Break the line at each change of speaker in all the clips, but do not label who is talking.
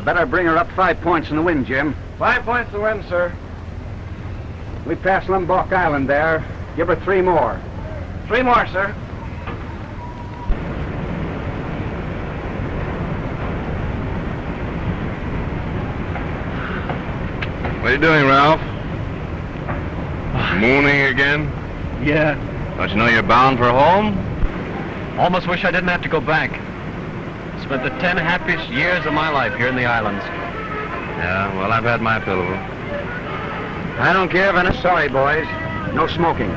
You better bring her up 5 points in the wind, Jim.
5 points to wind, sir.
We pass Lombok Island there. Give her 3 more.
3 more, sir.
What are you doing, Ralph? Mooning again?
Yeah.
Don't you know you're bound for home?
Almost wish I didn't have to go back. Spent the 10 happiest years of my life here in the islands.
Yeah, well, I've had my fill of them.
I don't give any. Sorry, boys. No smoking.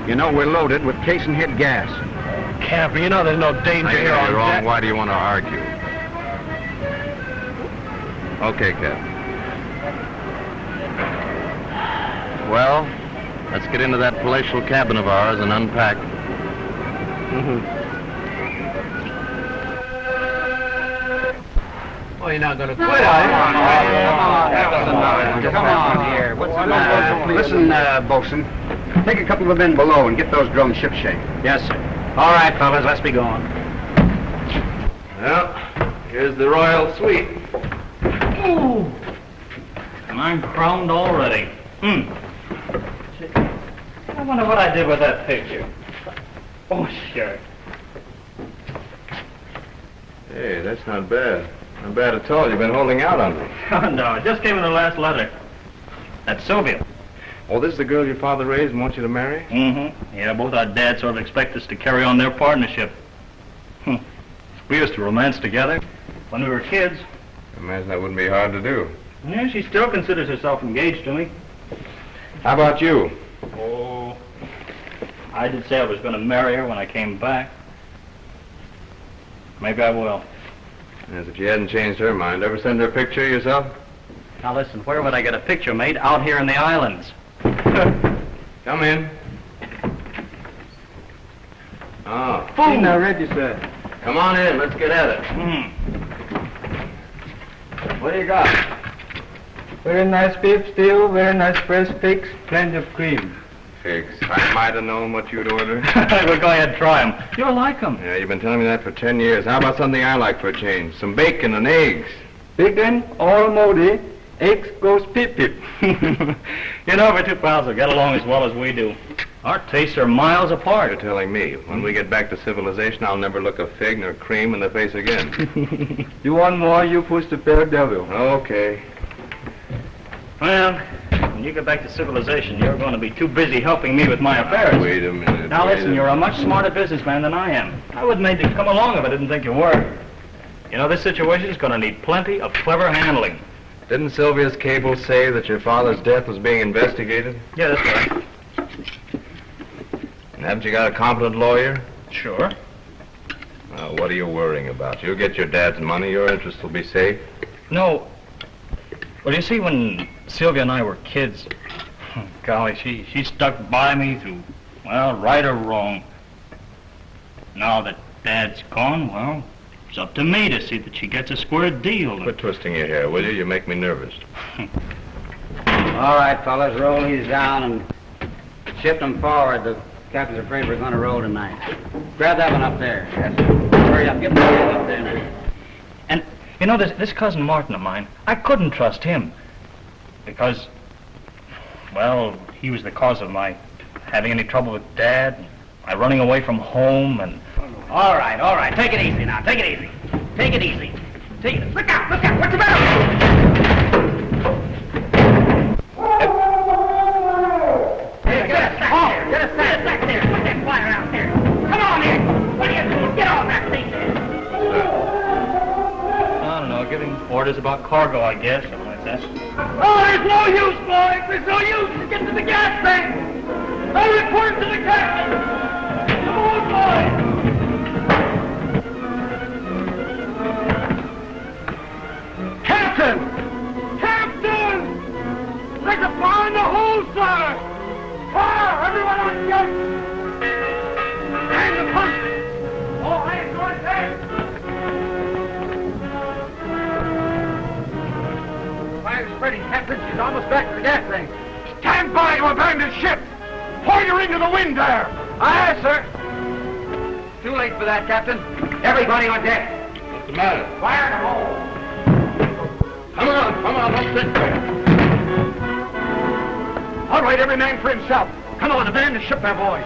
You know we're loaded with case and head gas.
Captain, you know there's no danger here on
You're wrong.
deck.
Why do you want to argue? Okay, Captain. Well, let's get into that palatial cabin of ours and unpack.
Oh, you're not going to quit,
Come on here. What's the matter? Listen, Bosun. Take a couple of men below and get those drums shipshape.
Yes, sir. All right, fellas, let's be going.
Well, here's the royal suite.
Ooh. And I'm crowned already. I wonder what I did with that picture. Oh, sure.
Hey, that's not bad. Not bad at all. You've been holding out on me.
Oh, no, I just gave him the last letter. That's Sylvia.
Oh, this is the girl your father raised and wants you to marry?
Mm-hmm. Yeah, both our dads sort of expect us to carry on their partnership. We used to romance together when we were kids.
I imagine that wouldn't be hard to do.
Yeah, she still considers herself engaged to me.
How about you?
Oh, I did say I was going to marry her when I came back. Maybe I will.
As if you hadn't changed her mind. Ever send her a picture yourself?
Now listen, where would I get a picture made? Out here in the islands.
Come in. Oh.
She's now ready, sir.
Come on in. Let's get at it. What do you got?
Very nice beef stew, very nice fresh pigs, plenty of cream.
Figs. I might have known what you'd order.
Well, go ahead, try them. You'll like them.
Yeah, you've been telling me that for 10 years. How about something I like for a change? Some bacon and eggs.
Bacon, all moldy, eggs goes pip-pip.
You know, we 2 pals will get along as well as we do. Our tastes are miles apart.
You're telling me. When we get back to civilization, I'll never look a fig nor cream in the face again.
You want more, you push the pale devil.
Okay.
Well, when you get back to civilization, you're going to be too busy helping me with my affairs.
Wait a minute.
Now listen, you're a much smarter businessman than I am. I wouldn't make you come along if I didn't think you were. You know, this situation is going to need plenty of clever handling.
Didn't Sylvia's cable say that your father's death was being investigated?
Yeah, that's right.
And haven't you got a competent lawyer?
Sure.
Well, what are you worrying about? You'll get your dad's money. Your interests will be safe.
No. Well, you see, when Sylvia and I were kids, golly, she stuck by me through, well, right or wrong. Now that Dad's gone, well, it's up to me to see that she gets a square deal.
Quit twisting your hair, will you? You make me nervous.
All right, fellas, roll these down and shift them forward. The captain's afraid we're going to roll tonight. Grab that one up there. Yes, sir. Hurry up, get the one up there now.
And, you know, this cousin Martin of mine, I couldn't trust him. Because, well, he was the cause of my having any trouble with Dad, my running away from home, and...
All right. Take it easy now. Take it easy. Take it easy. Look out. What's the matter? Get us back there. Put that wire out there. Come on here. What are you doing? Get on that thing there.
I don't know, giving orders about cargo, I guess, something like that.
Oh, there's no use, boys. There's no use to get to the gas tank. I report to the captain. Come on, boys. Captain! There's a fire in the hole, sir! Fire! Everyone on deck! And the pump! All hands on deck! Fire's spreading, Captain. She's almost back to the gas tank. Stand by to abandon ship! Pour her into the wind there! Aye, sir. Too late for that, Captain. Everybody on deck.
What's the matter?
Fire in the hole! Sit there. All right, every man for himself. Come on, abandon ship there, boys.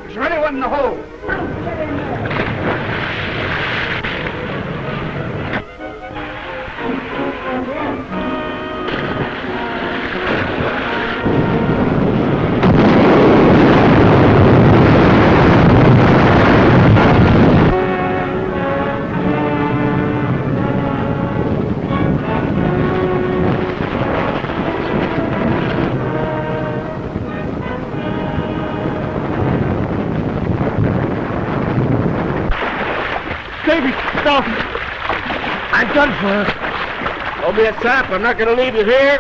Is there anyone in the hold? Davy, stop! I'm done for. Don't be a sap. I'm not going to leave you here.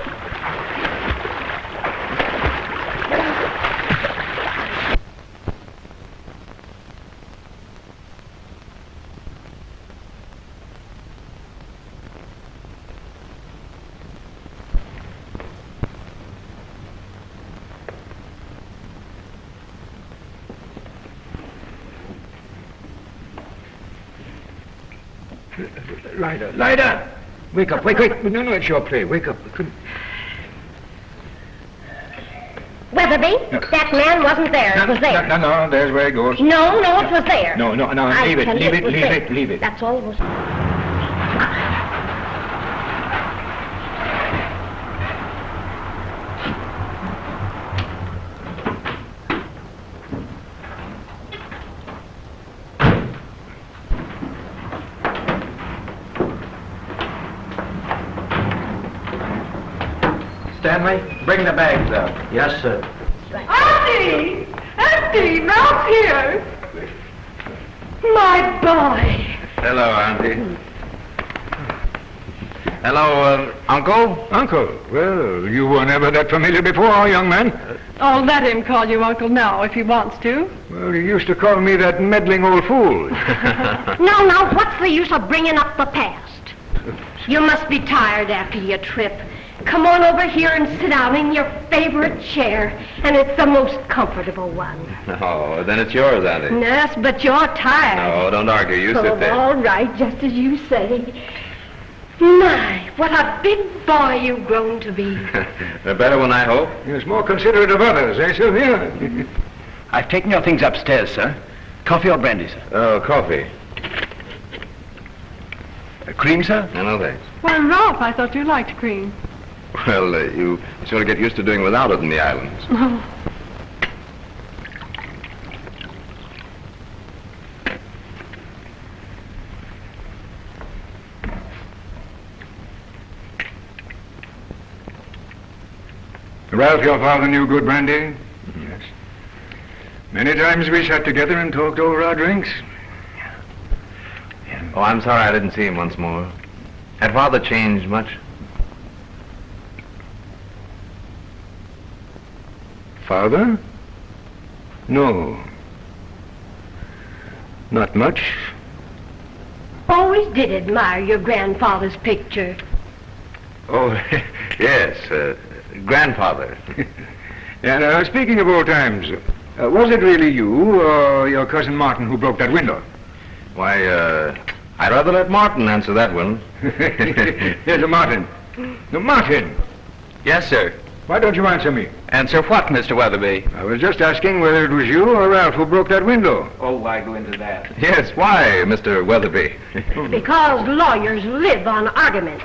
Lighter! Wake up, wake. No, it's your play. Wake up.
Weatherby, that man wasn't there. It was there.
No, there's where it goes.
No, it was there.
No, leave it.
That's all it was.
Stanley, bring the bags up. Yes, sir.
Auntie! Auntie, Ralph's here! My boy!
Hello, Auntie. Hello, Uncle?
Uncle? Well, you were never that familiar before, young man.
Oh, let him call you Uncle now if he wants to.
Well, you used to call me that meddling old fool.
Now, what's the use of bringing up the past? You must be tired after your trip. Come on over here and sit down in your favorite chair, and it's the most comfortable one.
Oh, then it's yours, Auntie.
Yes, but you're tired.
No, don't argue. You sit there.
All right, just as you say. My, what a big boy you've grown to be.
The better one, I hope.
Yes, more considerate of others, eh, Sylvia?
I've taken your things upstairs, sir. Coffee or brandy, sir?
Oh, coffee.
Cream, sir?
No, thanks.
Why, Ralph, I thought you liked cream.
Well, you sort of get used to doing without it in the islands.
Oh.
Ralph, your father knew good brandy? Yes. Many times we sat together and talked over our drinks.
Oh, I'm sorry I didn't see him once more. Had Father changed much?
Father? No. Not much.
Always did admire your grandfather's picture.
Oh, yes, grandfather.
And speaking of old times, was it really you or your cousin Martin who broke that window?
Why, I'd rather let Martin answer that one.
Here's Martin. No, Martin,
Yes, sir.
why don't you answer me?
Answer what, Mr. Weatherby?
I was just asking whether it was you or Ralph who broke that window.
Oh, why go into that?
Yes, why, Mr. Weatherby?
Because lawyers live on arguments.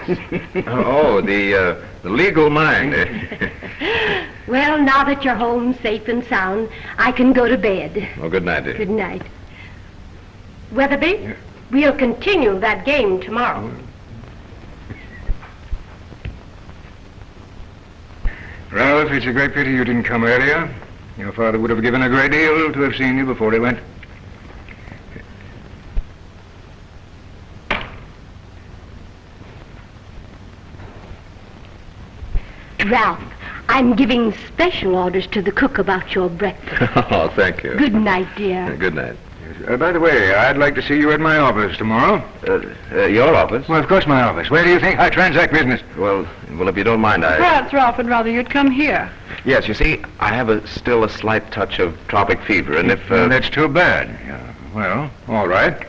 Oh, the legal mind.
Well, now that you're home safe and sound, I can go to bed.
Oh, good night, dear.
Good night. Weatherby, we'll continue that game tomorrow.
Ralph, it's a great pity you didn't come earlier. Your father would have given a great deal to have seen you before he went.
Ralph, I'm giving special orders to the cook about your breakfast.
Oh, thank you.
Good night, dear.
Good night.
By the way, I'd like to see you at my office tomorrow.
Your office?
Well, of course, my office. Where do you think I transact business?
Well, if you don't mind,
Perhaps Ralph would rather you'd come here.
Yes, you see, I have still a slight touch of tropic fever, and if...
That's too bad. Yeah. Well, all right.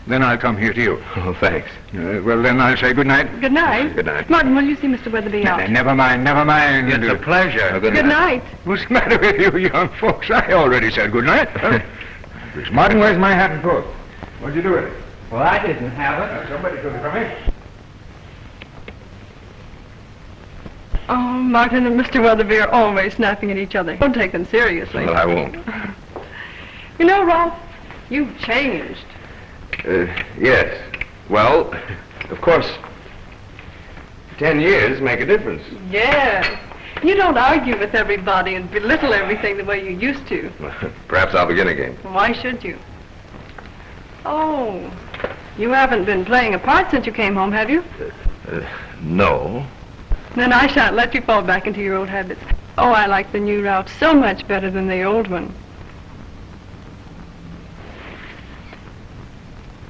Then I'll come here to you.
Oh, thanks.
Well, then I'll say good night.
Good night.
Good night.
Martin, will you see Mr. Weatherby out?
Never mind.
It's a pleasure.
Oh,
Good night.
What's the matter with you young folks? I already said good night. Martin, where's my hat and coat? What'd you do with it?
Well, I didn't have it.
Somebody took it from me.
Oh, Martin and Mr. Weatherby are always snapping at each other. Don't take them seriously.
Well, I won't.
You know, Ralph, you've changed.
Yes. Well, of course, 10 years make a difference.
Yes. You don't argue with everybody and belittle everything the way you used to.
Perhaps I'll begin again.
Why should you? Oh, you haven't been playing a part since you came home, have you?
No.
Then I shan't let you fall back into your old habits. Oh, I like the new Ralph so much better than the old one.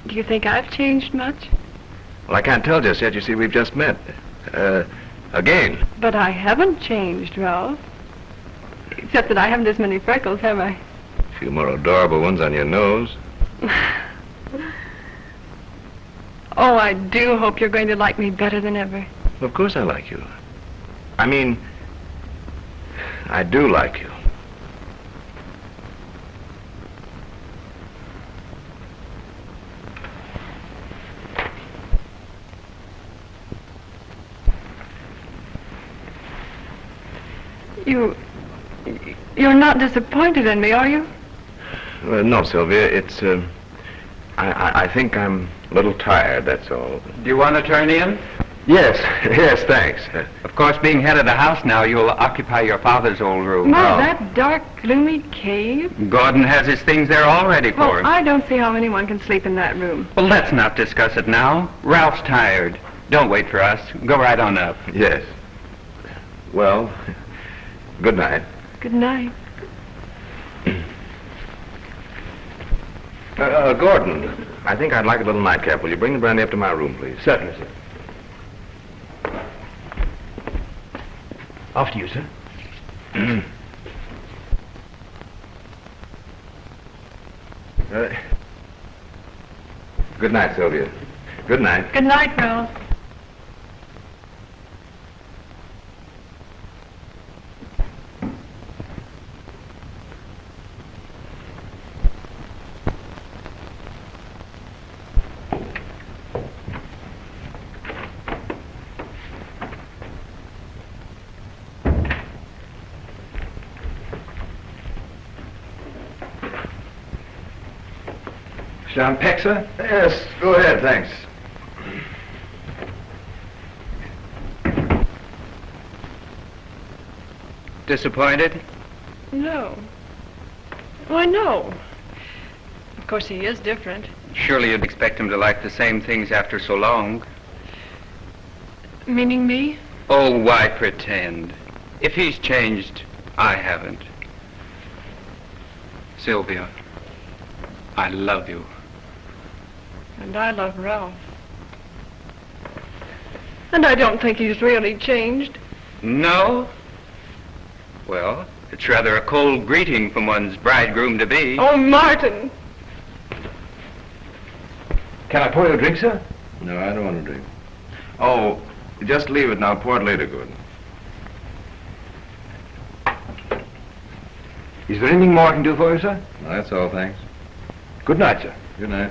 Do you think I've changed much?
Well, I can't tell just yet. You see, we've just met. Again.
But I haven't changed, Ralph. Except that I haven't as many freckles, have I?
A few more adorable ones on your nose.
Oh, I do hope you're going to like me better than ever.
Of course I like you. I mean, I do like you.
You're not disappointed in me, are you?
No, Sylvia, it's, I think I'm a little tired, that's all.
Do you want to turn in?
Yes, yes, thanks.
Of course, being head of the house now, you'll occupy your father's old room.
My, that dark, gloomy cave?
Gordon has his things there all ready for
Well,
him.
I don't see how anyone can sleep in that room.
Well, let's not discuss it now. Ralph's tired. Don't wait for us. Go right on up.
Yes. Well, good night.
Good night.
Gordon, I think I'd like a little nightcap. Will you bring the brandy up to my room, please?
Certainly, sir. After you, sir.
Good night, Sylvia. Good night.
Good night, Ralph.
Some peck, sir?
Yes, go ahead, thanks.
Disappointed?
No. Why, no. Of course, he is different.
Surely you'd expect him to like the same things after so long.
Meaning me?
Oh, why pretend? If he's changed, I haven't. Sylvia, I love you.
And I love Ralph. And I don't think he's really changed.
No? Well, it's rather a cold greeting from one's bridegroom-to-be.
Oh, Martin!
Can I pour you a drink, sir?
No, I don't want to drink. Oh, just leave it now. Pour it later, Gordon.
Is there anything more I can do for you, sir?
No, that's all, thanks.
Good night, sir.
Good night.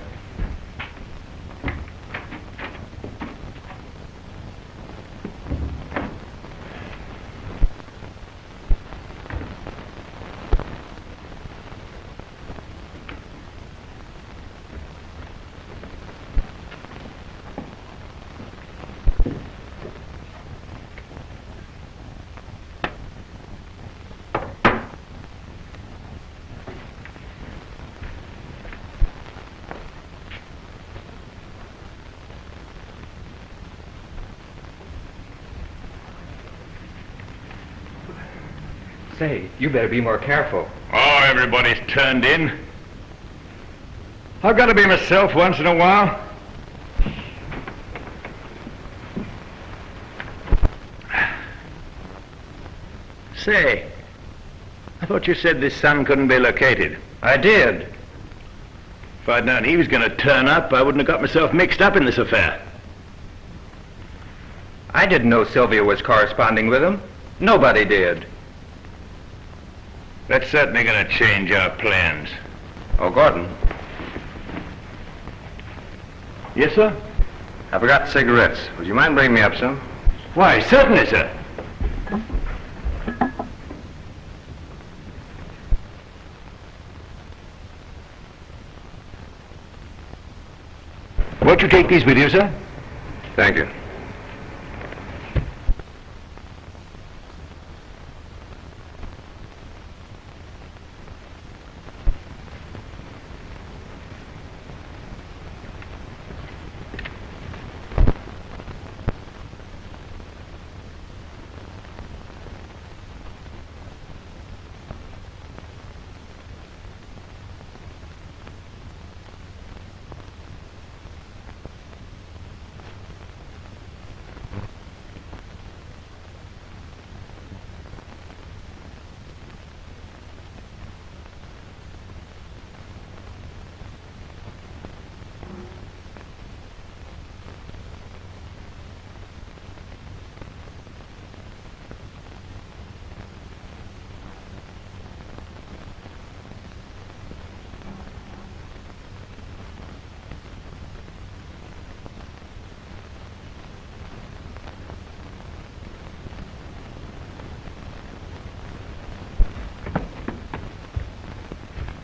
Say, you better be more careful.
Oh, everybody's turned in.
I've got to be myself once in a while. Say, I thought you said this son couldn't be located.
I did.
If I'd known he was going to turn up, I wouldn't have got myself mixed up in this affair.
I didn't know Sylvia was corresponding with him. Nobody did.
That's certainly going to change our plans.
Oh, Gordon,
Yes, sir?
I forgot cigarettes. Would you mind bringing me up some?
Why, certainly, sir. Won't you take these with you, sir?
Thank you.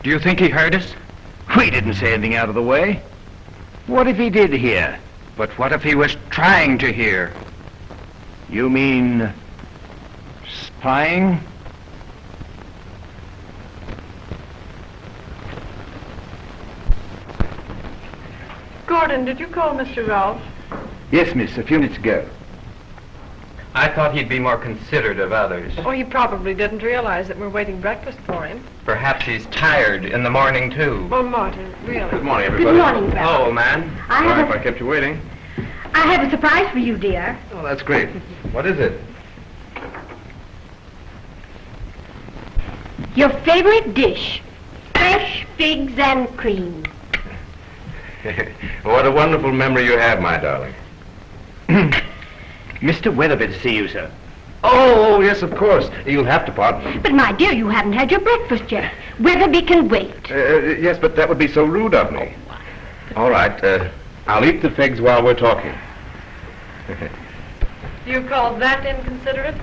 Do you think he heard us?
We didn't say anything out of the way. What if he did hear?
But what if he was trying to hear?
You mean spying?
Gordon, did you call Mr. Ralph?
Yes, miss, a few minutes ago.
I thought he'd be more considerate of others.
Oh, he probably didn't realize that we're waiting breakfast for him.
Perhaps he's tired in the morning, too.
Oh, Martin, really?
Good morning, everybody.
Good morning, Ralph.
Hello, man.
I
Sorry
have
if I
a,
kept you waiting.
I have a surprise for you, dear.
Oh, that's great. What is it?
Your favorite dish, fresh figs and cream.
What a wonderful memory you have, my darling.
Mr. Weatherby to see you, sir.
Oh, yes, of course. You'll have to pardon me.
But, my dear, you haven't had your breakfast yet. Weatherby can wait.
Yes, but that would be so rude of me. All right, I'll eat the figs while we're talking.
You call that inconsiderate?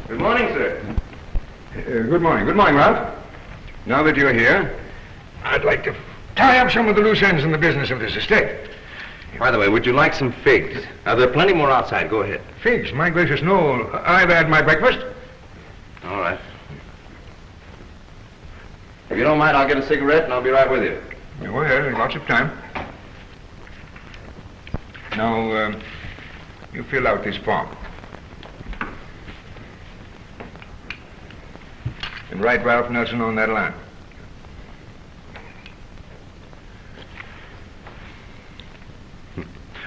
Good morning, sir. Good morning. Good morning, Ralph. Now that you're here,
I'd like to tie up some of the loose ends in the business of this estate.
by the way, would you like some figs? There are plenty more outside. Go ahead.
Figs, my gracious, no. I've had my breakfast.
All right. If you don't mind, I'll get a cigarette and I'll be right with you.
Go ahead, there's lots of time. Now, you fill out this form. And write Ralph Nelson on that line.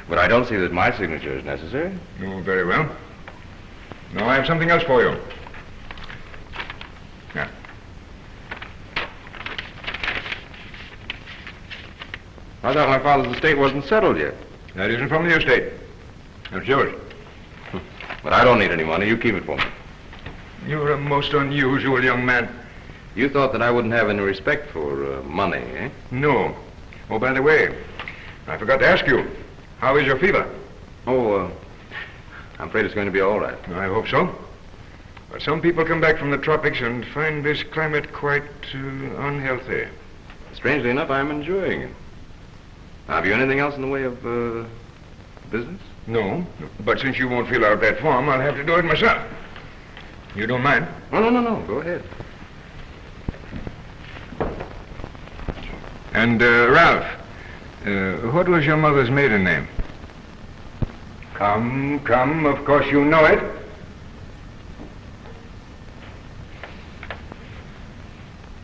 But I don't see that my signature is necessary.
Oh, very well. Now I have something else for you. Now.
I thought my father's estate wasn't settled yet.
That isn't from the estate. That's yours.
But I don't need any money. You keep it for me.
You're a most unusual young man.
You thought that I wouldn't have any respect for money, eh?
No. Oh, by the way, I forgot to ask you. How is your fever?
Oh, I'm afraid it's going to be all right.
I hope so. But some people come back from the tropics and find this climate quite unhealthy.
Strangely enough, I'm enjoying it. Have you anything else in the way of business?
No, but since you won't fill out that form, I'll have to do it myself. You don't mind?
No. Go ahead.
And, Ralph, what was your mother's maiden name? Come, of course you know it.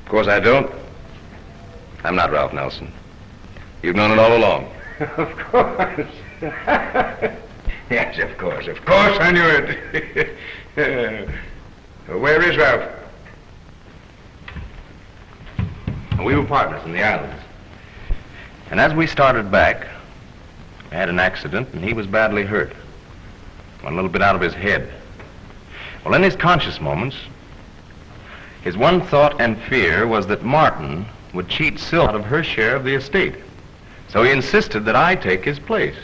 Of course I don't. I'm not Ralph Nelson. You've known it all along.
Of course. Yes, of course I knew it. Where is Ralph?
We were partners in the islands. And as we started back, I had an accident and he was badly hurt. Went a little bit out of his head. Well, in his conscious moments, his one thought and fear was that Martin would cheat Sylvia out of her share of the estate. So he insisted that I take his place.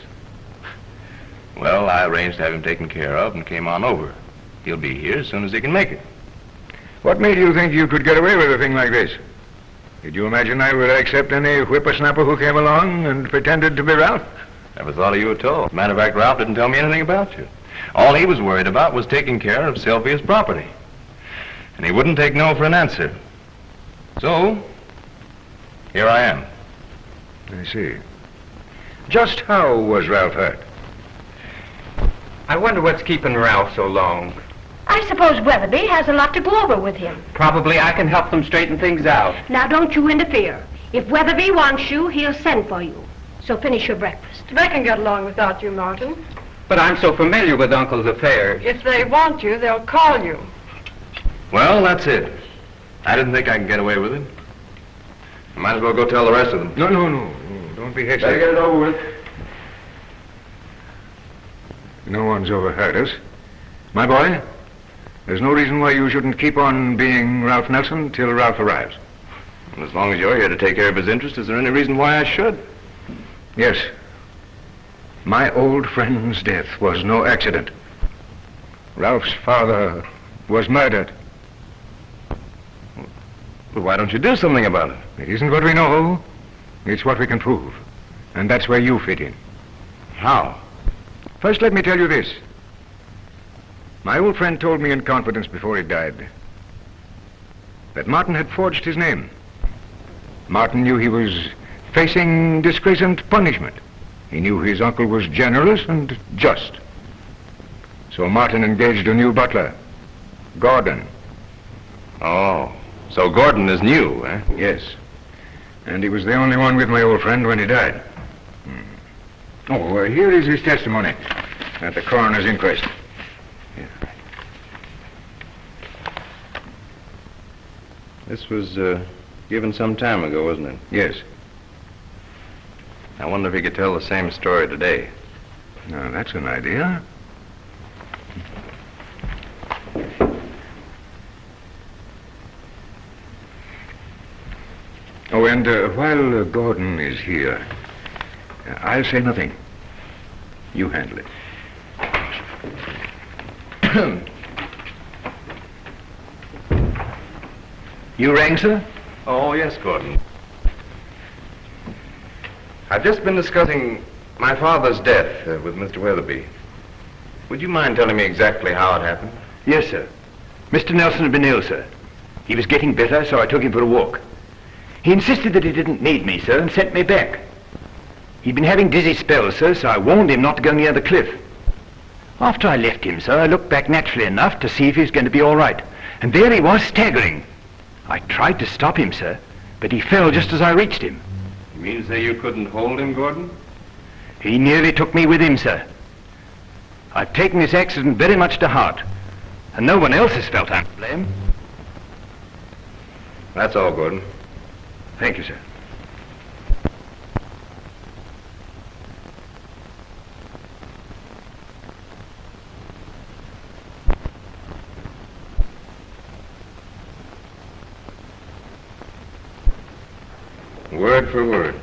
Well, I arranged to have him taken care of and came on over. He'll be here as soon as he can make it.
What made you think you could get away with a thing like this? Did you imagine I would accept any whippersnapper who came along and pretended to be Ralph?
Never thought of you at all. Matter of fact, Ralph didn't tell me anything about you. All he was worried about was taking care of Sylvia's property. And he wouldn't take no for an answer. So, here I am.
I see. Just how was Ralph hurt?
I wonder what's keeping Ralph so long.
I suppose Weatherby has a lot to go over with him.
Probably I can help them straighten things out.
Now, don't you interfere. If Weatherby wants you, he'll send for you. So finish your breakfast.
They can get along without you, Martin.
But I'm so familiar with Uncle's affairs.
If they want you, they'll call you.
Well, that's it. I didn't think I could get away with it. I might as well go tell the rest of them.
No. Don't be hasty.
Better get it over with.
No one's overheard us. My boy, there's no reason why you shouldn't keep on being Ralph Nelson till Ralph arrives.
And as long as you're here to take care of his interest, is there any reason why I should?
Yes. My old friend's death was no accident. Ralph's father was murdered.
Well, why don't you do something about it?
It isn't what we know. It's what we can prove. And that's where you fit in.
How?
First, let me tell you this. My old friend told me in confidence before he died that Martin had forged his name. Martin knew he was facing disgrace and punishment. He knew his uncle was generous and just. So Martin engaged a new butler, Gordon.
Oh, so Gordon is new, eh?
Yes. And he was the only one with my old friend when he died. Oh, here is his testimony at the coroner's inquest. Here.
This was given some time ago, wasn't it?
Yes.
I wonder if he could tell the same story today.
Now, that's an idea. Oh, and while Gordon is here, I'll say nothing. You handle it.
You rang, sir?
Oh, yes, Gordon. I've just been discussing my father's death with Mr. Weatherby. Would you mind telling me exactly how it happened?
Yes, sir. Mr. Nelson had been ill, sir. He was getting better, so I took him for a walk. He insisted that he didn't need me, sir, and sent me back. He'd been having dizzy spells, sir, so I warned him not to go near the cliff. After I left him, sir, I looked back naturally enough to see if he was going to be all right. And there he was, staggering. I tried to stop him, sir, but he fell just as I reached him.
You mean to say you couldn't hold him, Gordon?
He nearly took me with him, sir. I've taken this accident very much to heart, and no one else has felt I'm to blame.
That's all, Gordon.
Thank you, sir.
Word for word.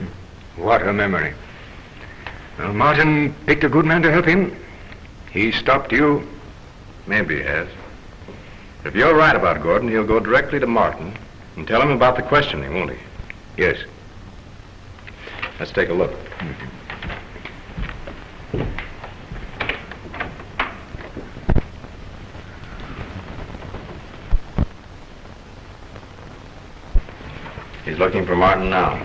What a memory. Well, Martin picked a good man to help him. He stopped you.
Maybe he has. If you're right about Gordon, he'll go directly to Martin and tell him about the questioning, won't he?
Yes.
Let's take a look. He's looking for Martin now.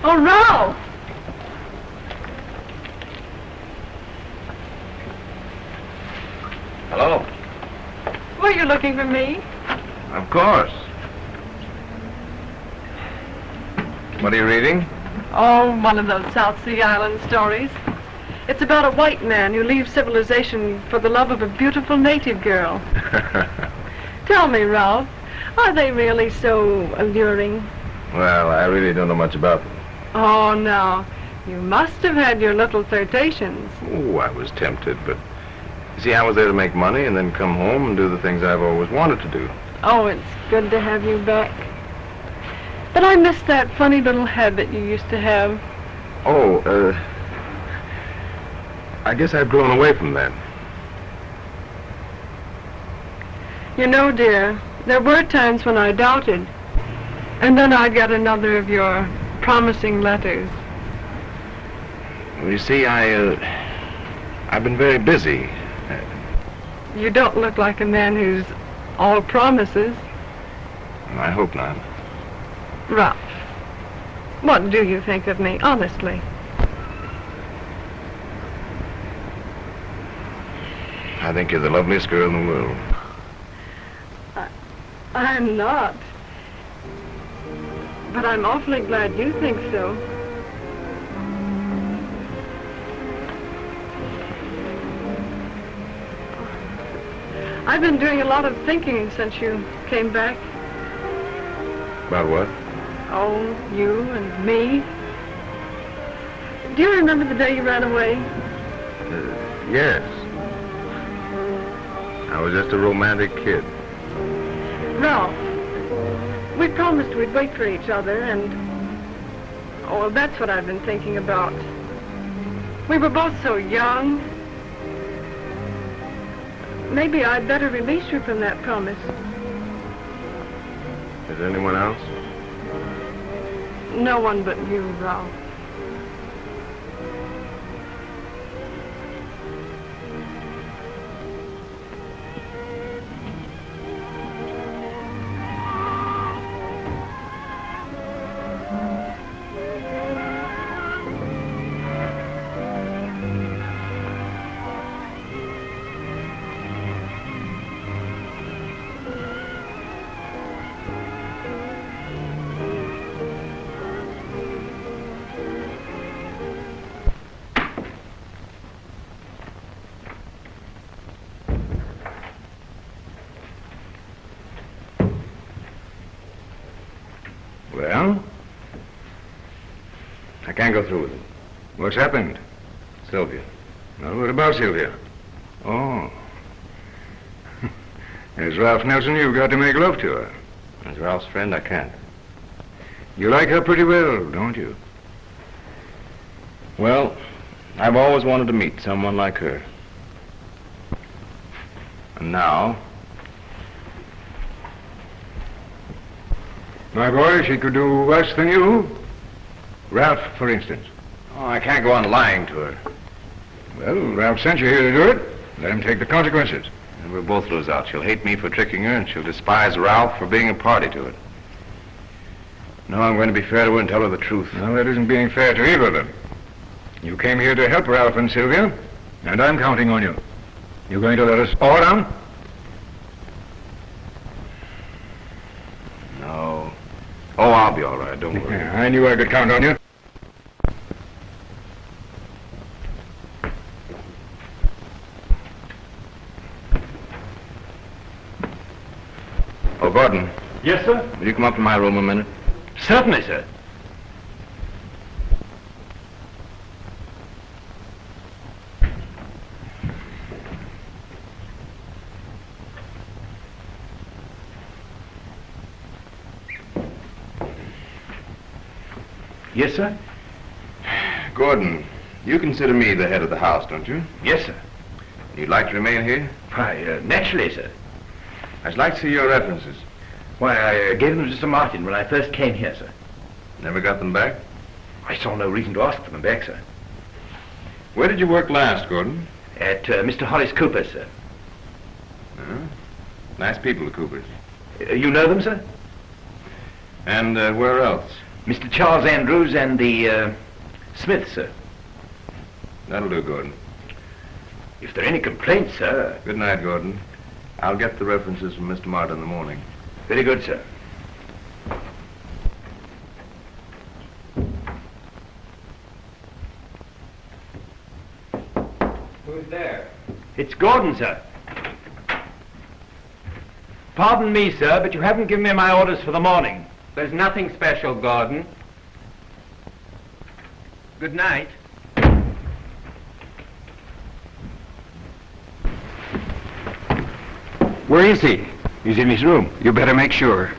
Oh, Ralph!
Hello.
Were you looking for me?
Of course. What are you reading?
Oh, one of those South Sea Island stories. It's about a white man who leaves civilization for the love of a beautiful native girl. Tell me, Ralph, are they really so alluring?
Well, I really don't know much about them.
Oh, no. You must have had your little flirtations.
Oh, I was tempted, but you see, I was there to make money and then come home and do the things I've always wanted to do.
Oh, it's good to have you back. But I miss that funny little habit you used to have.
Oh, I guess I've grown away from that.
You know, dear, there were times when I doubted. And then I'd get another of your promising letters.
Well, you see, I've been very busy.
You don't look like a man who's all promises.
I hope not.
Ralph, what do you think of me, honestly?
I think you're the loveliest girl in the world.
I'm not. But I'm awfully glad you think so. I've been doing a lot of thinking since you came back.
About what?
Oh, you and me. Do you remember the day you ran away?
Yes. I was just a romantic kid.
Ralph, we promised we'd wait for each other, and... oh, that's what I've been thinking about. We were both so young. Maybe I'd better release you from that promise.
Is there anyone else?
No one but you, Ralph.
Well?
I can't go through with it.
What's happened?
Sylvia.
Well, what about Sylvia? Oh. As Ralph Nelson, you've got to make love to her.
As Ralph's friend, I can't.
You like her pretty well, don't you?
Well, I've always wanted to meet someone like her. And now...
My boy, she could do worse than you. Ralph, for instance.
Oh, I can't go on lying to her.
Well, Ralph sent you here to do it. Let him take the consequences.
And we'll both lose out. She'll hate me for tricking her, and she'll despise Ralph for being a party to it. No, I'm going to be fair to her and tell her the truth.
Well, that isn't being fair to either of them. You came here to help Ralph and Sylvia, and I'm counting on you. You going to let us all down?
No. Oh, I'll be all right. Don't worry.
Yeah, I knew I could count on you.
Oh, Gordon,
Yes, sir?
will you come up to my room a minute?
Certainly, sir. Yes, sir?
Gordon, you consider me the head of the house, don't you?
Yes, sir.
You'd like to remain here?
Why, naturally, sir.
I'd like to see your references.
Why, I gave them to Sir Martin when I first came here, sir.
Never got them back?
I saw no reason to ask for them back, sir.
Where did you work last, Gordon?
At Mr. Hollis Cooper's, sir.
Nice people, the Coopers.
You know them, sir?
And where else?
Mr. Charles Andrews and the Smith, sir.
That'll do, Gordon.
If there are any complaints, sir.
Good night, Gordon. I'll get the references from Mr. Martin in the morning.
Very good, sir.
Who's there?
It's Gordon, sir. Pardon me, sir, but you haven't given me my orders for the morning.
There's nothing special, Gordon. Good night.
Where is he? He's in his room.
You better make sure.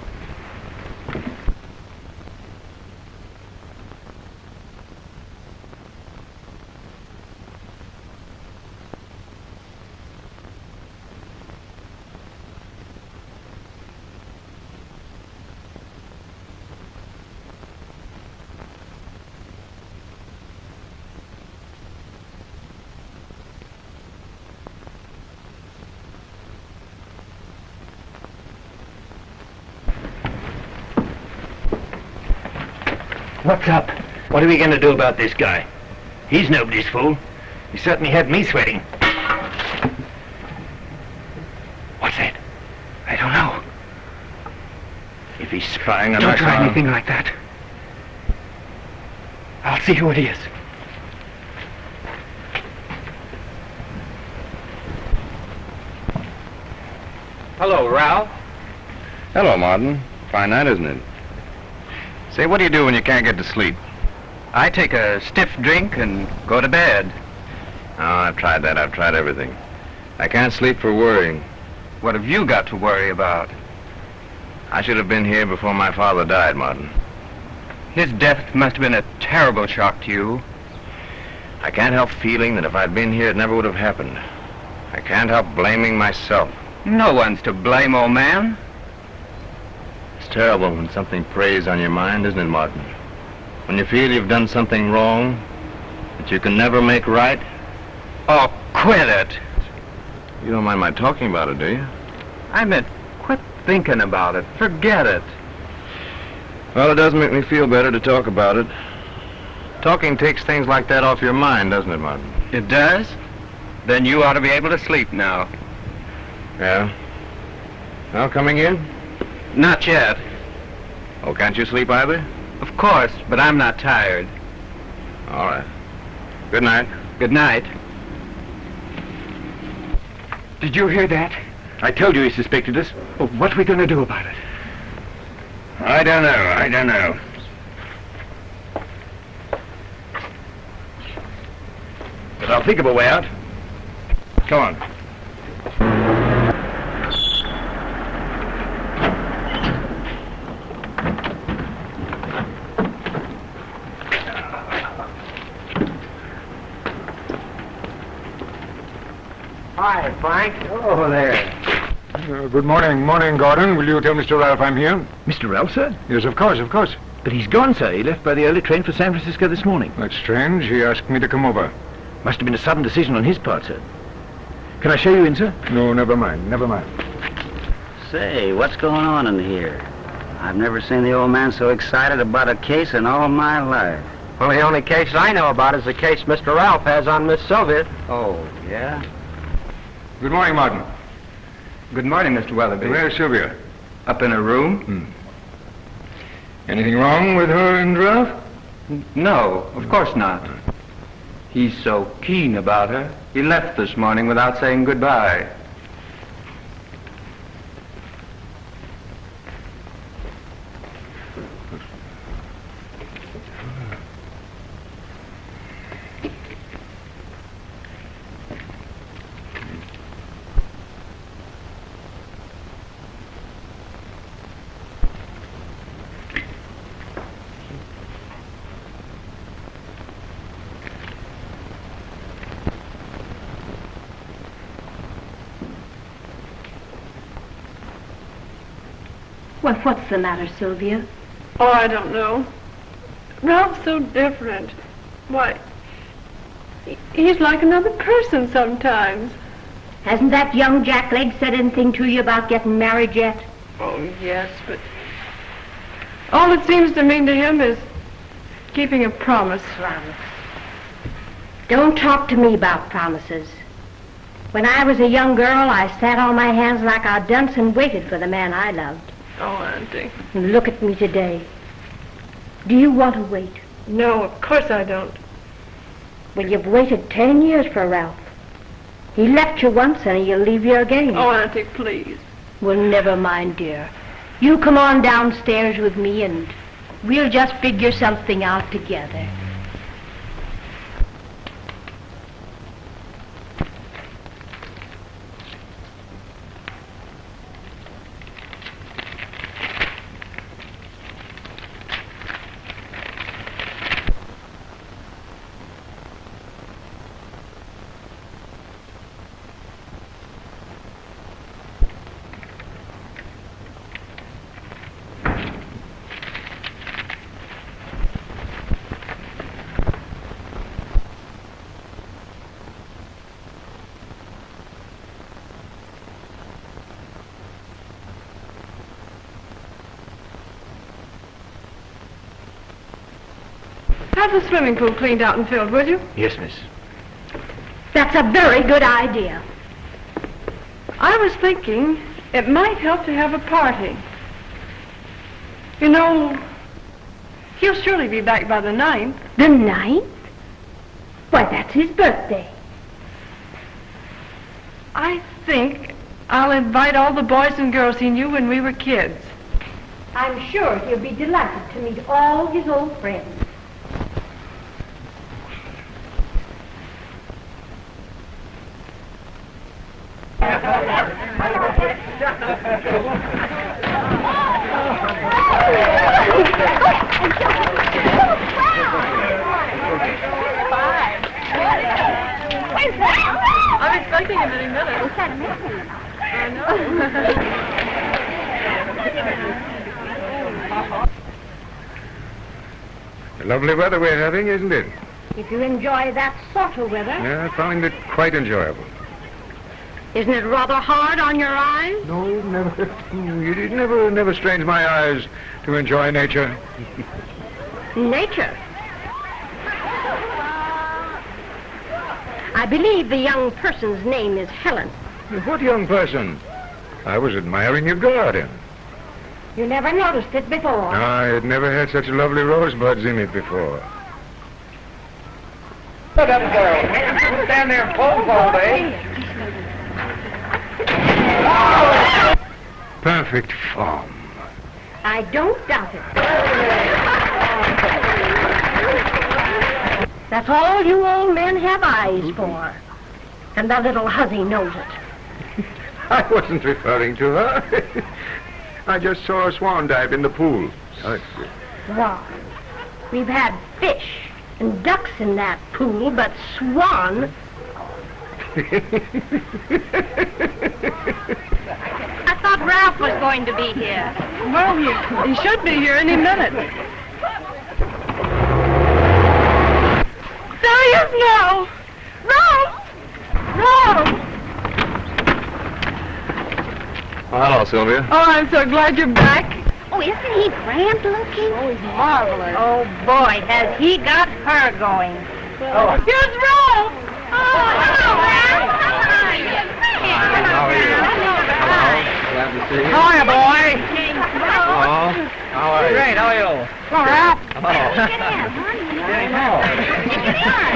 What's up? What are we going to do about this guy? He's nobody's fool. He certainly had me sweating. What's that? I don't know. If he's spying on us...
Don't try anything like that.
I'll see who it is.
Hello, Ralph.
Hello, Martin. Fine night, isn't it? Say, what do you do when you can't get to sleep?
I take a stiff drink and go to bed.
Oh, I've tried that. I've tried everything. I can't sleep for worrying.
What have you got to worry about?
I should have been here before my father died, Martin.
His death must have been a terrible shock to you.
I can't help feeling that if I'd been here, it never would have happened. I can't help blaming myself.
No one's to blame, old man.
It's terrible when something preys on your mind, isn't it, Martin? When you feel you've done something wrong that you can never make right.
Oh, quit it.
You don't mind my talking about it, do you?
I meant quit thinking about it. Forget it.
Well, it does make me feel better to talk about it. Talking takes things like that off your mind, doesn't it, Martin?
It does? Then you ought to be able to sleep now.
Yeah? Well, coming in?
Not yet.
Oh, can't you sleep either?
Of course, but I'm not tired.
All right. Good night.
Good night.
Did you hear that? I told you he suspected us. Well, what are we going to do about it?
I don't know.
But I'll think of a way out. Come on.
Hi, Frank.
Oh, there.
Good morning, Gordon. Will you tell Mr. Ralph I'm here?
Mr. Ralph, sir?
Yes, of course.
But he's gone, sir. He left by the early train for San Francisco this morning.
That's strange. He asked me to come over.
Must have been a sudden decision on his part, sir. Can I show you in, sir?
No, never mind.
Say, what's going on in here? I've never seen the old man so excited about a case in all my life.
Well, the only case I know about is the case Mr. Ralph has on Miss Sylvia.
Oh, yeah?
Good morning, Martin.
Good morning, Mr. Weatherby.
Where's Sylvia?
Up in her room?
Anything wrong with her and Ralph?
No, of course not. He's so keen about her. He left this morning without saying goodbye.
Well, what's the matter, Sylvia?
Oh, I don't know. Ralph's so different. Why, he's like another person sometimes.
Hasn't that young jackleg said anything to you about getting married yet?
Oh, yes, but All it seems to mean to him is keeping a promise.
Promise. Don't talk to me about promises. When I was a young girl, I sat on my hands like a dunce and waited for the man I loved.
Oh, Auntie.
And look at me today. Do you want to wait?
No, of course I don't.
Well, you've waited 10 years for Ralph. He left you once and he'll leave you again.
Oh, Auntie, please.
Well, never mind, dear. You come on downstairs with me and we'll just figure something out together.
Have the swimming pool cleaned out and filled, will you?
Yes, miss.
That's a very good idea.
I was thinking it might help to have a party. You know, he'll surely be back by the 9th.
The 9th? Why, that's his birthday.
I think I'll invite all the boys and girls he knew when we were kids.
I'm sure he'll be delighted to meet all his old friends.
I'm expecting him any minute. I know.
Lovely weather we're having, isn't it?
If you enjoy that sort of weather,
Yeah, I find it quite enjoyable.
isn't it rather hard on your eyes?
No, never. It never strains my eyes to enjoy nature.
Nature. I believe the young person's name is Helen.
What young person? I was admiring your garden.
You never noticed it before.
I had never had such lovely rosebuds in it before.
Look up, girl. Stand there and pose all day.
Perfect form.
I don't doubt it. That's all you old men have eyes for. And the little hussy knows it.
I wasn't referring to her. I just saw a swan dive in the pool.
Why? We've had fish and ducks in that pool, but swan... I thought Ralph was going to be here.
Well, he should be here any minute. There he is now! Ralph! Ralph!
Oh, hello, Sylvia.
Oh, I'm so glad you're back.
Oh, isn't he grand looking?
Oh, he's marvelous.
Oh, boy, has he got her going.
Here's Ralph!
Oh, hello, Ralph.
How are you? Glad to see you.
Hiya, boy.
Hello. How are you?
Great, how are you?
Hello, Ralph.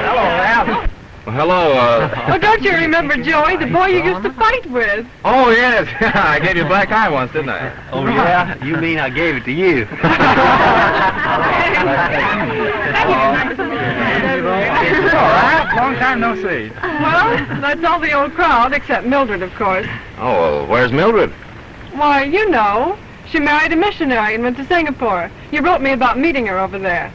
Hello, Ralph.
Well, hello,
Oh, don't you remember Joey, the boy you used to fight with?
Oh, yes. I gave you a black eye once, didn't I?
Oh, yeah? You mean I gave it to you? All right, long time no see.
Well, that's all the old crowd, except Mildred, of course.
Oh, well, where's Mildred?
Why, you know, she married a missionary and went to Singapore. You wrote me about meeting her over there.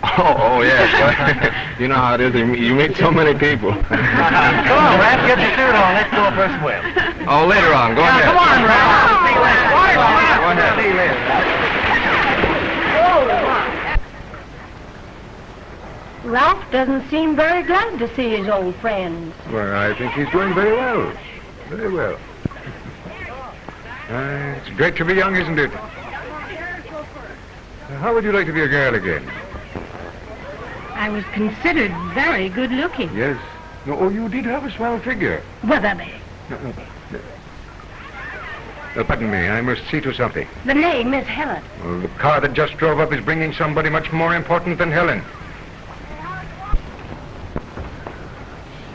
Oh, yes. Well, you know how it is. You meet so many people.
Come on, Ralph, get your suit on. Let's go for a swim.
Oh, later on. Go ahead.
Come on, Ralph. See you later.
Go ahead.
See you later.
Ralph doesn't seem very glad to see his old friends.
Well, I think he's doing very well. Very well. It's great to be young, isn't it? How would you like to be a girl again?
I was considered very good looking.
Yes. No, oh, you did have a swell figure.
Weatherby.
Pardon me, I must see to something.
The name is Helen.
Well, the car that just drove up is bringing somebody much more important than Helen.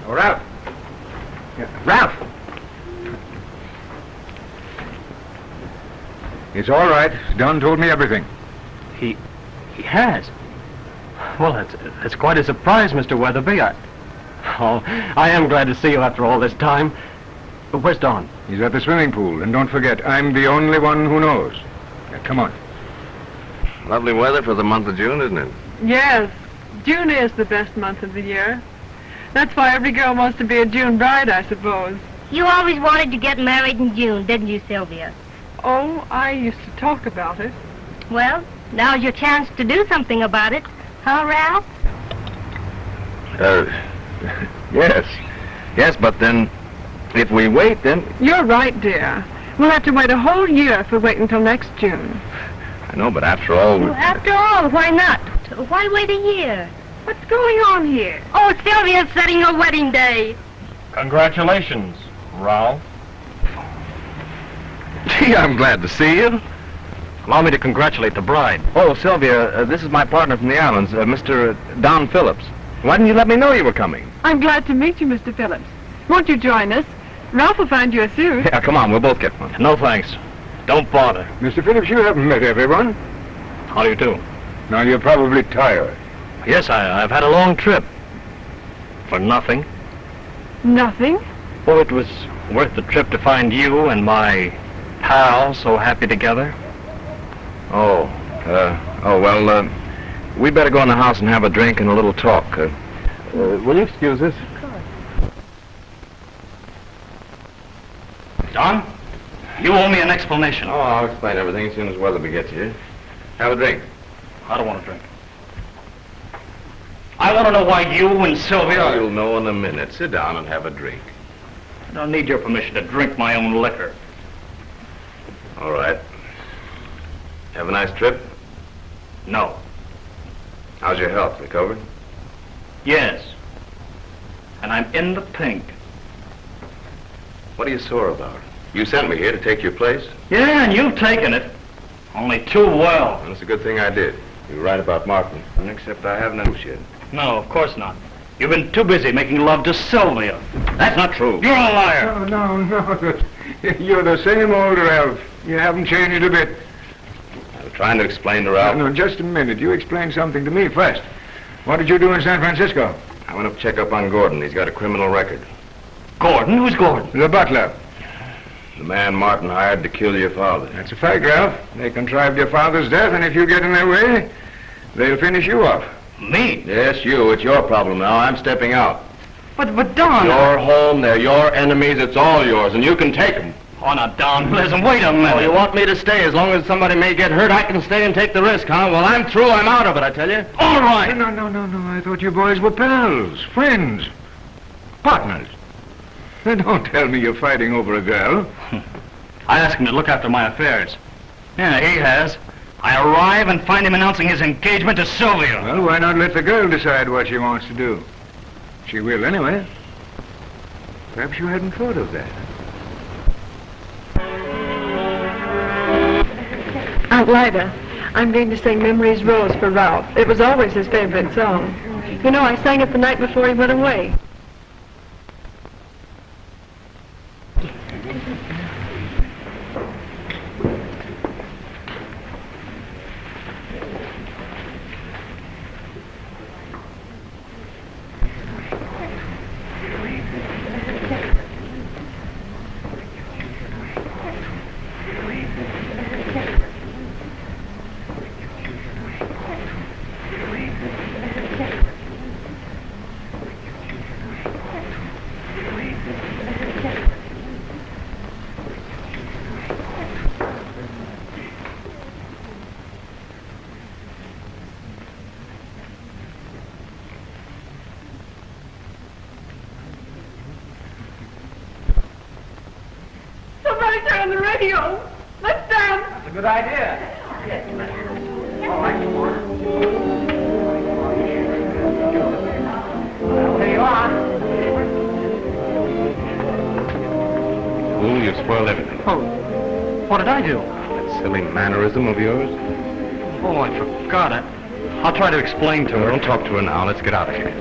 Oh, Ralph. Ralph! It's all right. Don told me everything.
He has? Well, that's quite a surprise, Mr. Weatherby. I am glad to see you after all this time. But where's Don?
He's at the swimming pool. And don't forget, I'm the only one who knows. Now, come on.
Lovely weather for the month of June, isn't it?
Yes, June is the best month of the year. That's why every girl wants to be a June bride, I suppose.
You always wanted to get married in June, didn't you, Sylvia?
Oh, I used to talk about it.
Well, now's your chance to do something about it. Huh, Ralph?
Yes. Yes, but then, if we wait, then...
You're right, dear. We'll have to wait a whole year if we wait until next June.
I know, but after all...
Well, after all, why not? Why wait a year?
What's going on here?
Oh, Sylvia's setting her wedding day.
Congratulations, Ralph.
Gee, I'm glad to see you.
Allow me to congratulate the bride.
Oh, Sylvia, this is my partner from the islands, Mr. Don Phillips. Why didn't you let me know you were coming?
I'm glad to meet you, Mr. Phillips. Won't you join us? Ralph will find you a suit.
Yeah, come on, we'll both get one.
No thanks. Don't bother.
Mr. Phillips, you haven't met everyone.
How do you do?
Now, you're probably tired.
Yes, I've had a long trip. For nothing.
Nothing?
Oh, it was worth the trip to find you and my pal so happy together.
Well, we better go in the house and have a drink and a little talk. Will you excuse us?
Don, you owe me an explanation.
Oh, I'll explain everything as soon as Weatherby gets here. Have a drink.
I don't want to drink. I want to know why you and Sylvia...
You'll know in a minute. Sit down and have a drink.
I don't need your permission to drink my own liquor.
All right. Have a nice trip?
No.
How's your health? Recovered?
Yes. And I'm in the pink.
What are you sore about? You sent me here to take your place?
Yeah, and you've taken it. Only too well.
Well, it's a good thing I did. You were right about Martin. Except I haven't announced yet.
No, of course not. You've been too busy making love to Sylvia. That's not true. You're a liar.
No. You're the same old Ralph. You haven't changed a bit.
I was trying to explain to Ralph.
No, just a minute. You explain something to me first. What did you do in San Francisco?
I went up to check up on Gordon. He's got a criminal record.
Gordon? Who's Gordon?
The butler.
The man Martin hired to kill your father.
That's a fact, Ralph. They contrived your father's death, and if you get in their way, they'll finish you off.
Me?
Yes, you. It's your problem now. I'm stepping out.
But Don...
Your home, they're your enemies. It's all yours, and you can take them.
Oh, now, Don, listen, wait a minute.
Oh, you want me to stay? As long as somebody may get hurt, I can stay and take the risk, huh? Well, I'm through. I'm out of it, I tell you.
All right.
No. I thought you boys were pals, friends, partners. Don't tell me you're fighting over a girl.
I asked him to look after my affairs. Yeah, he has. I arrive and find him announcing his engagement to Sylvia.
Well, why not let the girl decide what she wants to do? She will anyway. Perhaps you hadn't thought of that.
Aunt Lida, I'm going to sing Memory's Rose for Ralph. It was always his favorite song. You know, I sang it the night before he went away. Somebody turn on the radio. Let's dance.
That's a good idea. There you are.
Fool, you've spoiled everything.
Oh, what did I do?
That silly mannerism of yours.
Oh, I forgot it. I'll try to explain to her.
Don't talk to her now. Let's get out of here.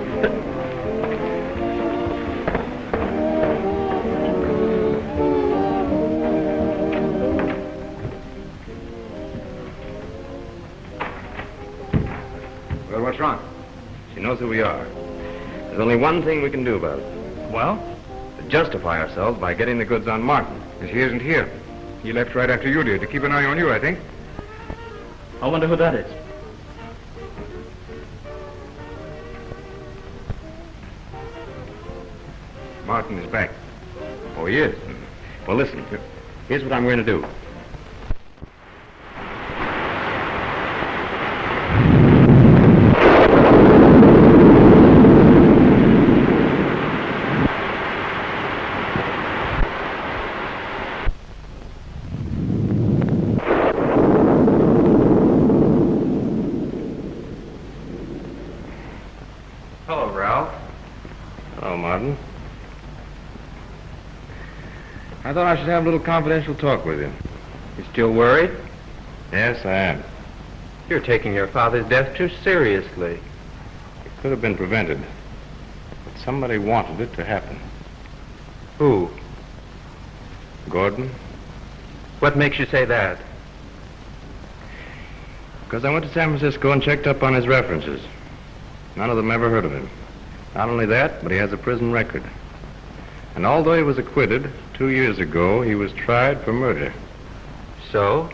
Well, what's wrong?
She knows who we are. There's only one thing we can do about it.
Well?
To justify ourselves by getting the goods on Martin.
Because he isn't here. He left right after you did, to keep an eye on you, I think.
I wonder who that is.
Martin is back.
Oh, he is? Well, listen. Here's what I'm going to do.
Hello, Ralph.
Hello, Martin. I thought I should have a little confidential talk with you.
You still worried?
Yes, I am.
You're taking your father's death too seriously.
It could have been prevented. But somebody wanted it to happen.
Who?
Gordon?
What makes you say that?
Because I went to San Francisco and checked up on his references. None of them ever heard of him. Not only that, but he has a prison record. And although he was acquitted, 2 years ago, he was tried for murder.
So?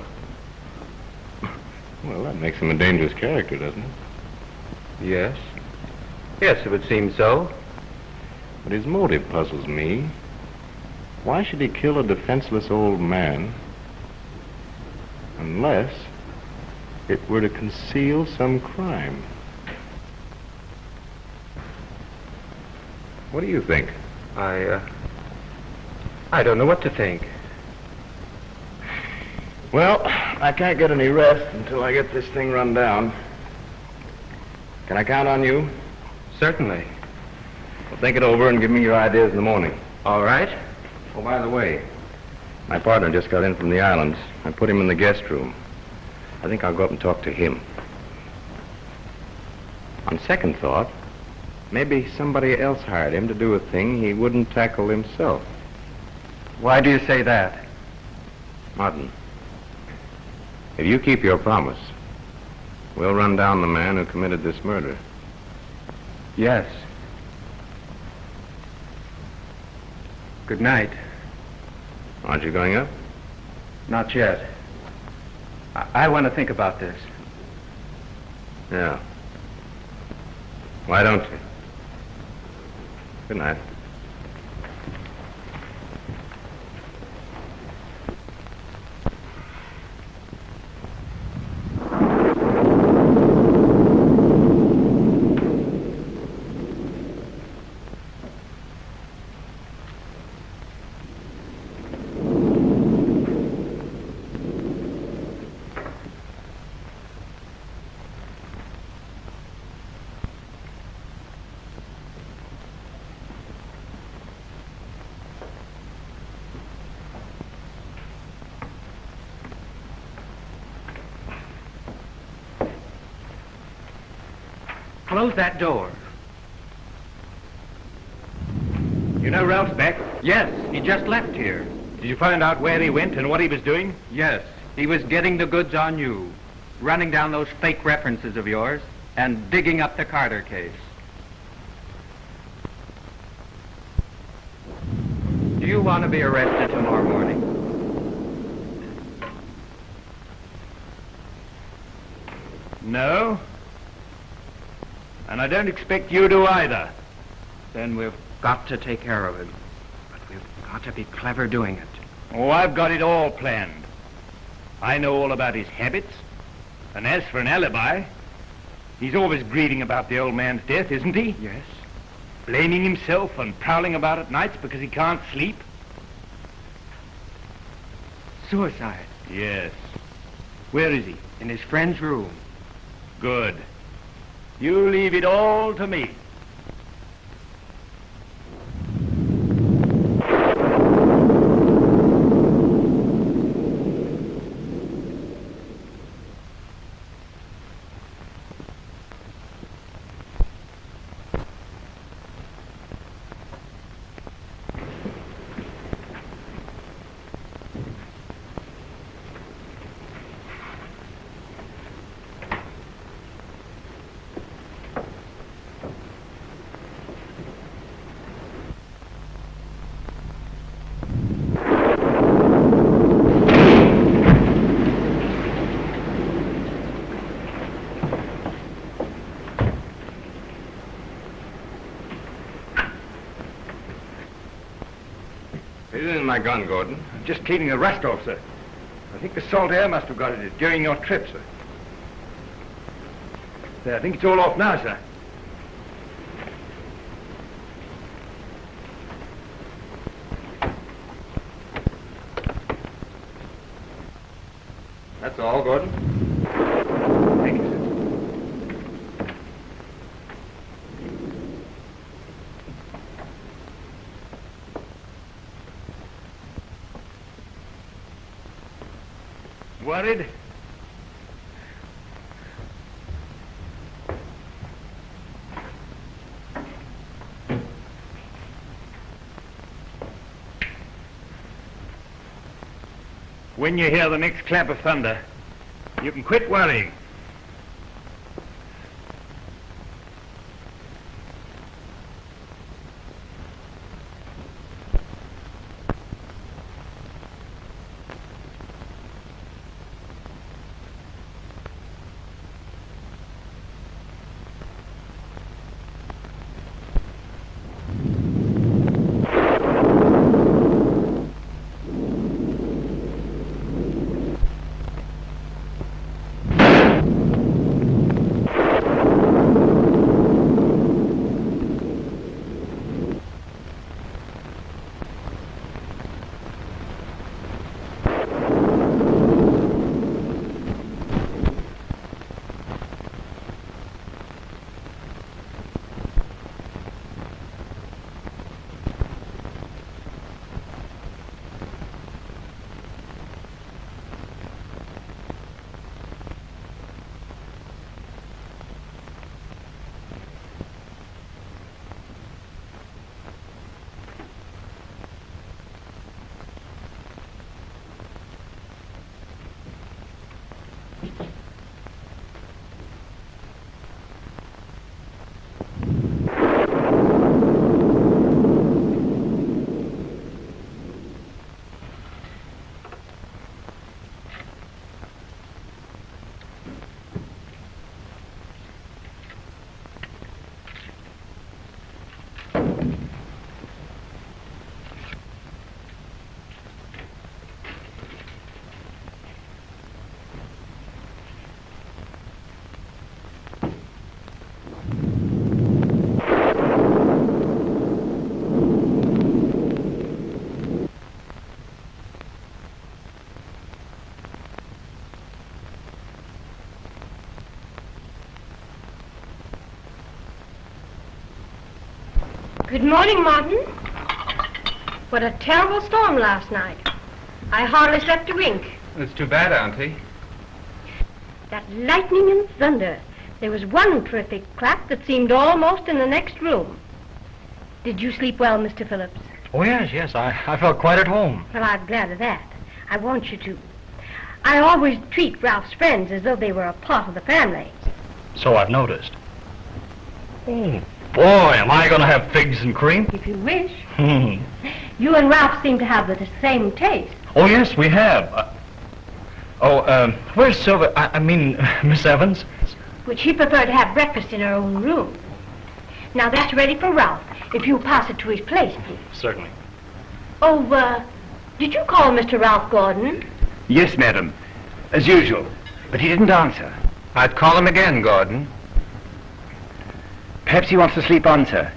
Well, that makes him a dangerous character, doesn't it?
Yes. Yes, it would seem so.
But his motive puzzles me. Why should he kill a defenseless old man unless it were to conceal some crime? What do you think?
I don't know what to think.
Well, I can't get any rest until I get this thing run down. Can I count on you?
Certainly.
Well, think it over and give me your ideas in the morning.
All right.
Oh, by the way, my partner just got in from the islands. I put him in the guest room. I think I'll go up and talk to him. On second thought, maybe somebody else hired him to do a thing he wouldn't tackle himself.
Why do you say that?
Martin, if you keep your promise, we'll run down the man who committed this murder.
Yes. Good night.
Aren't you going up?
Not yet. I want to think about this.
Yeah. Why don't you? Good night.
Close that door. You know Ralph's back? Yes, he just left here.
Did you find out where he went and what he was doing?
Yes, he was getting the goods on you, running down those fake references of yours, and digging up the Carter case. Do you want to be arrested tomorrow morning?
No. And I don't expect you to either.
Then we've got to take care of him. But we've got to be clever doing it.
Oh, I've got it all planned. I know all about his habits. And as for an alibi, he's always grieving about the old man's death, isn't he?
Yes.
Blaming himself and prowling about at nights because he can't sleep.
Suicide.
Yes. Where is he?
In his friend's room.
Good. You leave it all to me.
Isn't my gun, Gordon?
I'm just cleaning the rust off, sir. I think the salt air must have got at it during your trip, sir. There, I think it's all off now, sir.
That's all, Gordon.
Thank you, sir. Worried? When you hear the next clap of thunder, you can quit worrying.
Good morning, Martin. What a terrible storm last night. I hardly slept a wink.
It's too bad, Auntie.
That lightning and thunder. There was one terrific clap that seemed almost in the next room. Did you sleep well, Mr. Phillips?
Oh, yes. I felt quite at home.
Well, I'm glad of that. I want you to. I always treat Ralph's friends as though they were a part of the family.
So I've noticed. Oh, boy, am I going to have figs and cream?
If you wish. You and Ralph seem to have the same taste.
Oh, yes, we have. Where's Silver? I mean, Miss Evans?
Would she prefer to have breakfast in her own room? Now, that's ready for Ralph. If you'll pass it to his place, please.
Certainly.
Oh, did you call Mr. Ralph Gordon?
Yes, madam. As usual. But he didn't answer.
I'd call him again, Gordon.
Perhaps he wants to sleep on, sir.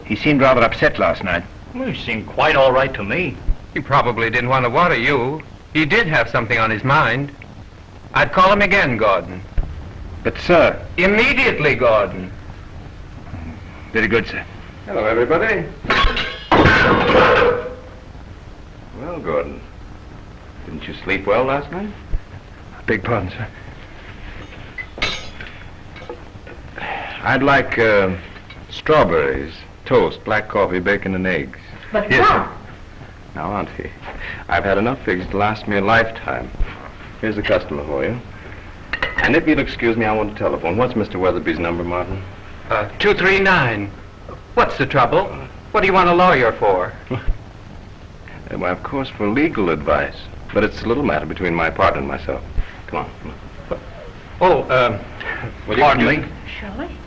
He seemed rather upset last night.
Well, he seemed quite all right to me.
He probably didn't want to worry you. He did have something on his mind. I'd call him again, Gordon.
But, sir...
Immediately, Gordon.
Very good, sir.
Hello, everybody. Well, Gordon, didn't you sleep well last night?
Beg pardon, sir.
I'd like strawberries, toast, black coffee, bacon, and eggs.
But
Yes,
Ralph,
Now, Auntie, I've had enough figs to last me a lifetime. Here's the customer for you. And if you'll excuse me, I want to telephone. What's Mr. Weatherby's number, Martin?
239. What's the trouble? What do you want a lawyer for?
Why, of course, for legal advice. But it's a little matter between my partner and myself. Come on. Come on.
Oh,
Will you
pardon
excuse
me.
Shirley?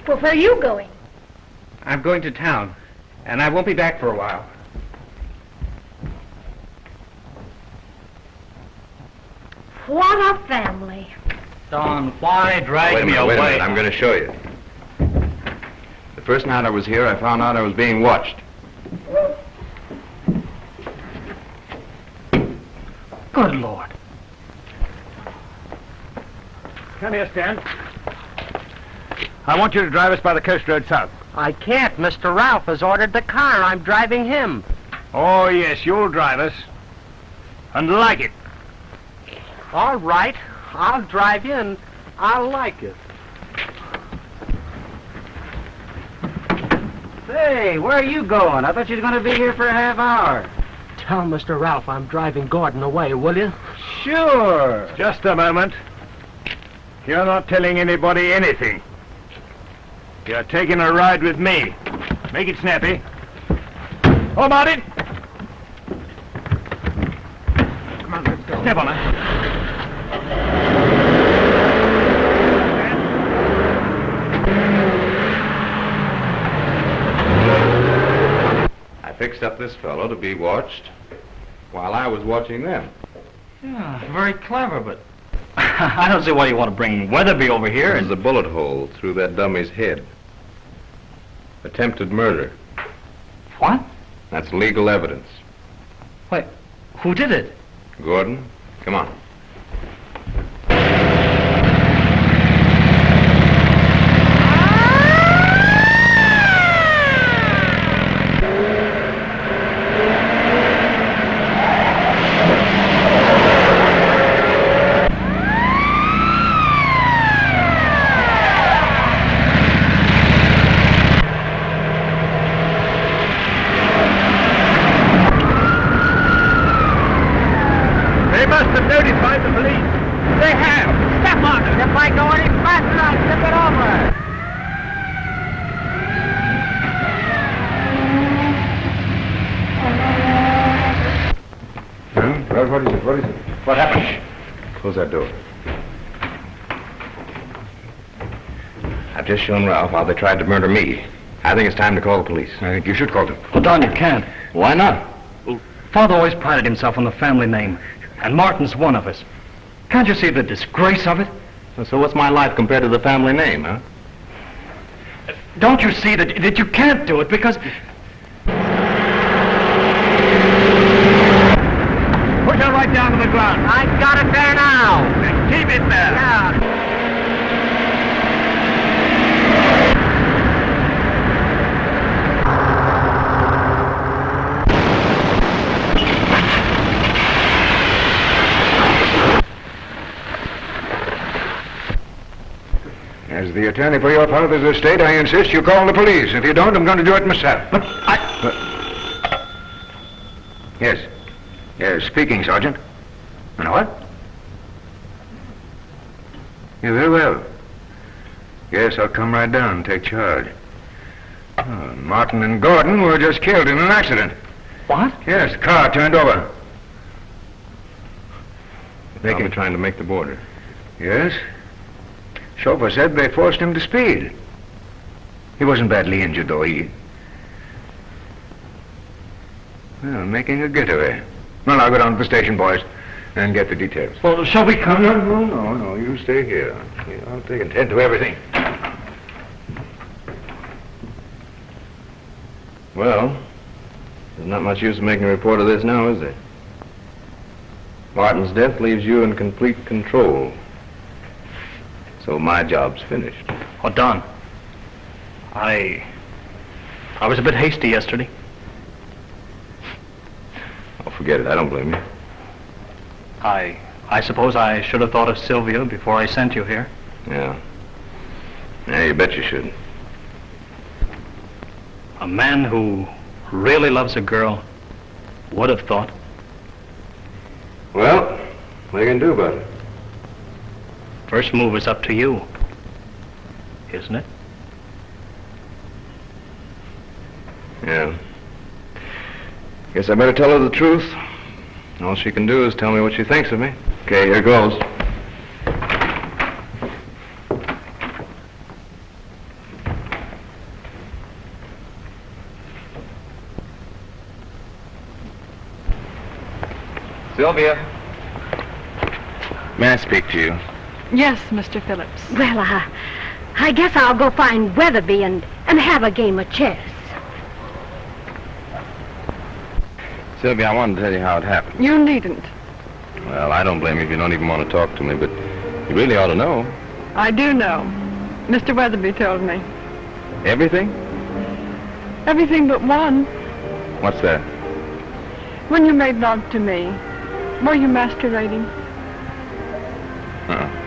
Well, where are you going?
I'm going to town, and I won't be back for a while.
What a family.
Don, why drag
Wait a
me
minute, wait a
away?
minute. I'm going to show you. The first night I was here, I found out I was being watched.
Good Lord.
Come here, Stan. I want you to drive us by the coast road south.
I can't. Mr. Ralph has ordered the car. I'm driving him.
Oh, yes, you'll drive us. And like it.
All right. I'll drive you, and I'll like it.
Say, where are you going? I thought you were going to be here for a half hour.
Tell Mr. Ralph I'm driving Gordon away, will you?
Sure. Just a moment. You're not telling anybody anything. You're taking a ride with me. Make it snappy. How about it? Come on, let's go. Step on it.
I fixed up this fellow to be watched while I was watching them.
Yeah, very clever, but I don't see why you want to bring Weatherby over here.
There's a bullet hole through that dummy's head. Attempted murder.
What?
That's legal evidence.
Wait, who did it?
Gordon, come on.
They must have notified the police.
They have. Step on it. If I go any faster, I'll tip it over.
Well, what is it? What is it? What happened? Close that door. I've just shown Ralph how they tried to murder me. I think it's time to call the police.
I think you should call them.
Well, Don, you can't.
Why not?
Well, Father always prided himself on the family name, and Martin's one of us. Can't you see the disgrace of it?
So what's my life compared to the family name, huh?
Don't you see that you can't do it because...
Push her right down to the ground.
I've got it there now.
And keep it there.
Yeah.
As the attorney for your father's estate, I insist you call the police. If you don't, I'm going to do it myself.
But
Yes. Yes, speaking, Sergeant. And what? Yeah, very well. Yes, I'll come right down and take charge. Oh, Martin and Gordon were just killed in an accident.
What?
Yes, the car turned over.
They were trying to make the border.
Yes? Chauffeur said they forced him to speed. He wasn't badly injured, though. Well, making a getaway. Well, I'll go down to the station, boys, and get the details.
Well, shall we come?
No, you stay here. I'll take attend to everything.
Well, There's not much use in making a report of this now, is there? Martin's death leaves you in complete control. So my job's finished.
Oh, Don. I was a bit hasty yesterday.
Oh, forget it. I don't blame you.
I suppose I should have thought of Sylvia before I sent you here.
Yeah. Yeah, you bet you should.
A man who really loves a girl would have thought.
Well, what are you going to do about it?
First move is up to you, isn't it?
Yeah. Guess I better tell her the truth. All she can do is tell me what she thinks of me. Okay, here goes. Sylvia. May I speak to you?
Yes, Mr. Phillips.
Well, I guess I'll go find Weatherby and have a game of chess.
Sylvia, I wanted to tell you how it happened.
You needn't.
Well, I don't blame you if you don't even want to talk to me, but you really ought to know.
I do know. Mr. Weatherby told me.
Everything?
Everything but one.
What's that?
When you made love to me, were you masquerading?
Uh-uh.